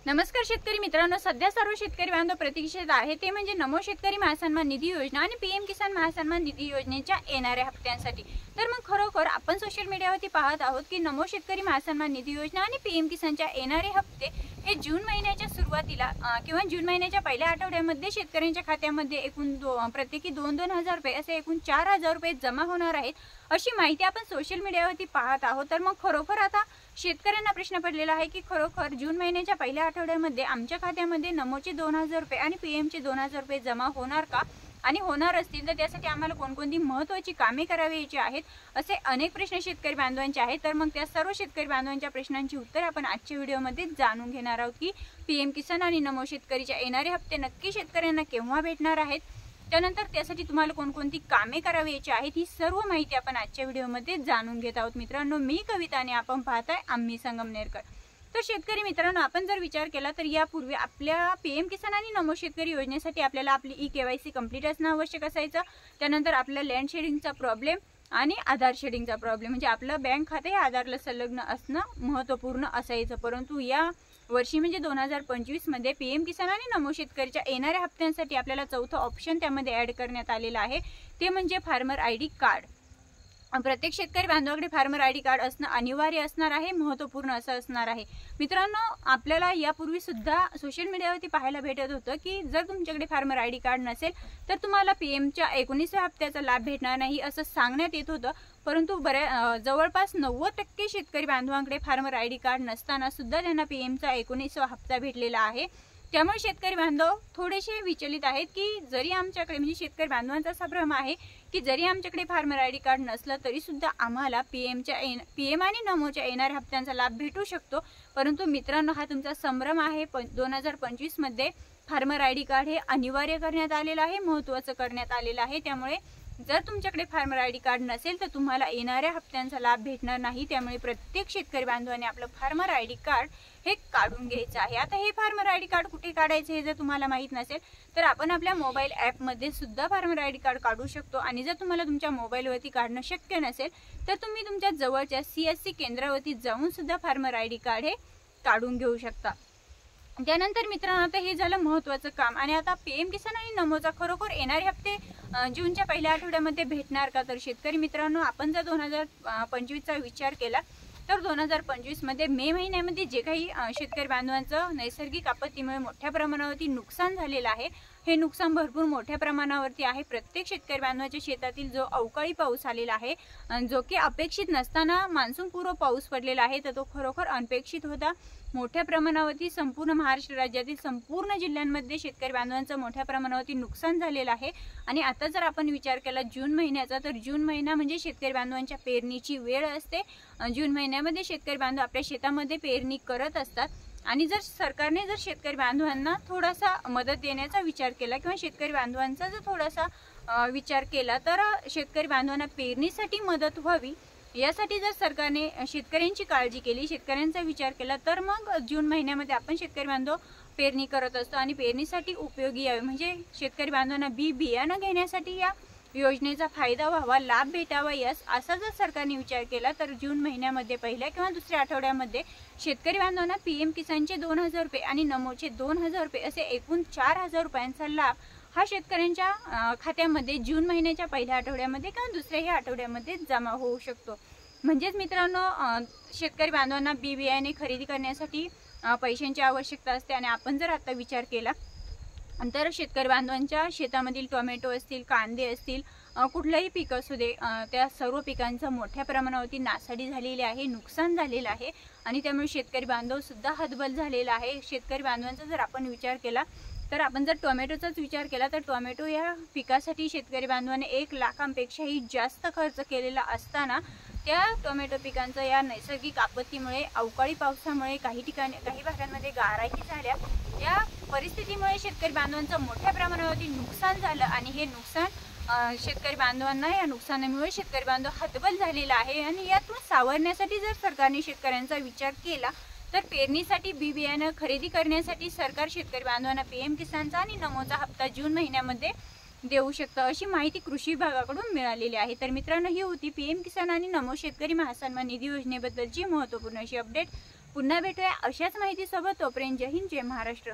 नमस्कार शेतकरी मित्रांनो, सध्या सर्व शेतकरी बांधव प्रतीक्षेत आहे ते म्हणजे नमो शेतकरी महासन्मान निधी योजना आणि पीएम किसान महासन्मान निधी योजनेच्या येणाऱ्या हप्त्यांसाठी। तर मग खरोखर आपण सोशल मीडियावरती पाहत आहोत की नमो शेतकरी महासन्मान निधी योजना आणि पीएम किसानच्या येणारे हप्ते हे जून महिन्याच्या सुरुवातीला किंवा जून महिन्याच्या पहिल्या आठवड्यामध्ये शेतकऱ्यांच्या खात्यामध्ये एकूण प्रत्येकी 2,000 रुपये असे एकूण 4,000 रुपये जमा होणार आहेत, अशी माहिती आपण सोशल मीडियावरती पाहत आहोत। तर मग खरोखर आता शेतकऱ्यांना प्रश्न पडलेला आहे की खरोखर जून महिन्याच्या पहिल्या आठवड्यामध्ये आमच्या खात्यामध्ये नमोचे 2,000 रुपये आणि पीएमचे 2,000 रुपये जमा होणार का, आणि होणार असतील तर त्यासाठी आम्हाला कोणकोणती महत्त्वाची कामे करायची आहेत, असे अनेक प्रश्न शेतकरी बांधवांचे आहेत। तर मग त्या सर्व शेतकरी बांधवांच्या प्रश्नांची उत्तरे आपण आजच्या व्हिडिओमध्ये जाणून घेणार आहोत की पीएम किसान आणि नमो शेतकरीचे येणारे हप्ते नक्की शेतकऱ्यांना केव्हा भेटणार आहेत, त्यानंतर त्यासाठी तुम्हाला कोणकोणती कामे करायची आहेत, ही सर्व माहिती आपण आजच्या व्हिडिओमध्ये जाणून घेत आहोत। मित्रांनो, मी कविता आणि आपण पाहताय आम्ही संगमनेरकर। तर शेतकरी मित्रांनो, आपण जर विचार केला तर यापूर्वी आपल्या पीएम किसान आणि नमो शेतकरी योजनेसाठी आपल्याला आपली केवायसी कंप्लीट असणं आवश्यक असायचं। त्यानंतर आपल्या लँड शेडिंगचा प्रॉब्लेम आणि आधार शेडिंगचा प्रॉब्लेम म्हणजे आपलं बँक खाते हे आधारला संलग्न असणं महत्त्वपूर्ण असायचं। परंतु या वर्षी म्हणजे 2025 मध्ये पीएम किसान आणि नमो शेतकरीच्या येणाऱ्या हप्त्यांसाठी आपल्याला चौथा ऑप्शन त्यामध्ये ॲड करण्यात आलेला आहे, ते म्हणजे फार्मर आयडी कार्ड। प्रत्येक शेतकरी बांधवाकडे फार्मर आयडी कार्ड असणं अनिवार्य असणार आहे, महत्त्वपूर्ण असं असणार आहे। मित्रांनो, आपल्याला यापूर्वी सुद्धा सोशल मीडियावरती पाहायला भेटत होतं की जर तुमच्याकडे फार्मर आयडी कार्ड नसेल तर तुम्हाला पीएमच्या 19व्या हप्त्याचा लाभ भेटणार नाही असं सांगण्यात येत होतं। परंतु जवळपास 90% शेतकरी बांधवांकडे फार्मर आयडी कार्ड नसताना सुद्धा त्यांना पीएमचा 19वा हप्ता भेटलेला आहे। त्यामुळे शेतकरी बांधव थोडेसे विचलित आहेत की जरी आमच्याकडे म्हणजे शेतकरी बांधवांचा असा भ्रम आहे की जरी आमच्याकडे फार्मर आयडी कार्ड नसलं तरी सुद्धा आम्हाला पीएम आणि नमोच्या येणाऱ्या हप्त्यांचा लाभ भेटू शकतो। परंतु मित्रांनो, हा तुमचा संभ्रम आहे। 2025 मध्ये फार्मर आयडी कार्ड हे अनिवार्य करण्यात आलेलं आहे, महत्त्वाचं करण्यात आलेलं आहे। त्यामुळे जर तुमच्याकडे फार्मर आयडी कार्ड नसेल तर तुम्हाला येणाऱ्या हप्त्यांचा लाभ भेटणार नाही। त्यामुळे प्रत्येक शेतकरी बांधवाने आपलं फार्मर आयडी कार्ड हे काढून घ्यायचं आहे। आता हे फार्मर आयडी कार्ड कुठे काढायचं हे जर तुम्हाला माहीत नसेल तर आपण आपल्या मोबाईल ॲपमध्ये सुद्धा फार्मर आयडी कार्ड काढू शकतो। आणि जर तुम्हाला तुमच्या मोबाईलवरती काढणं शक्य नसेल तर तुम्ही तुमच्या जवळच्या CSC केंद्रावरती जाऊन सुद्धा फार्मर आयडी कार्ड हे काढून घेऊ शकता। त्यानंतर मित्रांनो, आता हे झालं महत्त्वाचं काम। आणि आता पीएम किसान आणि नमोचा खरोखर येणारे हप्ते जूनच्या पहिल्या आठवड्यामध्ये भेटणार का? तर शेतकरी मित्रांनो, आपण जर 2025चा विचार केला तर 2025 मध्ये मे महिन्यामध्ये जे काही शेतकरी बांधवांचं नैसर्गिक आपत्तीमुळे मोठ्या प्रमाणावरती नुकसान झालेलं आहे, हे नुकसान भरपूर मोठ्या प्रमाणावरती आहे। प्रत्येक शेतकरी बांधवाच्या शेतातील जो अवकाळी पाऊस आलेला आहे, जो की अपेक्षित नसताना मान्सून पूर्व पाऊस पडलेला आहे, तर तो खरोखर अनपेक्षित होता। मोठ्या प्रमाणावरती संपूर्ण महाराष्ट्र राज्यातील संपूर्ण जिल्ह्यांमध्ये शेतकरी बांधवांचं मोठ्या प्रमाणावरती नुकसान झालेलं आहे। आणि आता जर आपण विचार केला जून महिन्याचा, तर जून महिना म्हणजे शेतकरी बांधवांच्या पेरणीची वेळ असते। जून महिन्यामध्ये शेतकरी बांधव आपल्या शेतामध्ये पेरणी करत असतात। आणि जर सरकारने जर शेतकरी बांधवांना थोडासा मदत देण्याचा विचार केला किंवा शेतकरी बांधवांचा जर थोडासा विचार केला तर शेतकरी बांधवांना पेरणीसाठी मदत व्हावी, यासाठी जर सरकारने शेतकऱ्यांची काळजी केली, शेतकऱ्यांचा विचार केला, तर मग जून महिन्यामध्ये आपण शेतकरी बांधव पेरणी करत असतो आणि पेरणीसाठी उपयोगी यावे म्हणजे शेतकरी बांधवांना बियाणं घेण्यासाठी या योजनेचा फायदा व्हावा, लाभ भेटावा, असा जर सरकारने विचार केला तर जून महिन्यामध्ये पहिल्या किंवा दुसऱ्या आठवड्यामध्ये शेतकरी बांधवांना पीएम किसानचे 2,000 रुपये आणि नमोचे 2,000 रुपये असे एकूण 4,000 रुपयांचा लाभ हा शेतकऱ्यांच्या खात्यामध्ये जून महिन्याच्या पहिल्या आठवड्यामध्ये किंवा दुसऱ्याही आठवड्यामध्ये जमा होऊ शकतो। म्हणजेच मित्रांनो, शेतकरी बांधवांना बियाणे खरेदी करण्यासाठी पैशांची आवश्यकता असते। आणि आपण जर आता विचार केला तर शेतकरी बांधवांच्या शेतामधील टोमॅटो असतील, कांदे असतील, कुठलंही पीक असू दे, त्या सर्व पिकांचं मोठ्या प्रमाणावरती नासाडी झालेली आहे, नुकसान झालेलं आहे। आणि त्यामुळे शेतकरी बांधव सुद्धा हतबल झालेला आहे। शेतकरी बांधवांचा जर आपण विचार केला तर आपण जर टोमॅटोचाच विचार केला तर टोमॅटो या पिकासाठी शेतकरी बांधवांनी 1 लाखांपेक्षाही जास्त खर्च केलेला असताना त्या टोमॅटो पिकांचं या नैसर्गिक आपत्तीमुळे, अवकाळी पावसामुळे, काही भागांमध्ये गाराही झाल्या, या परिस्थितीमुळे शेतकरी बांधवांचं मोठ्या प्रमाणावरती नुकसान झालं। आणि हे नुकसान शेतकरी बांधवांना, या नुकसानामुळे शेतकरी बांधव हतबल झालेला आहे। आणि यातून सावरण्यासाठी जर सरकारने शेतकऱ्यांचा विचार केला तर पेरणीसाठी बियाणं खरेदी करण्यासाठी सरकार शेतकरी बांधवांना पीएम किसानचा आणि नमोचा हप्ता जून महिन्यामध्ये देऊ शकतं, अशी माहिती कृषी विभागाकडून मिळालेली आहे। तर मित्रांनो, ही होती पीएम किसान आणि नमो शेतकरी महासन्मान निधी योजनेबद्दलची महत्त्वपूर्ण अशी अपडेट। पुन्हा भेटूया अशाच माहितीसोबत. तोपर्यंत जय हिंद, जय महाराष्ट्र.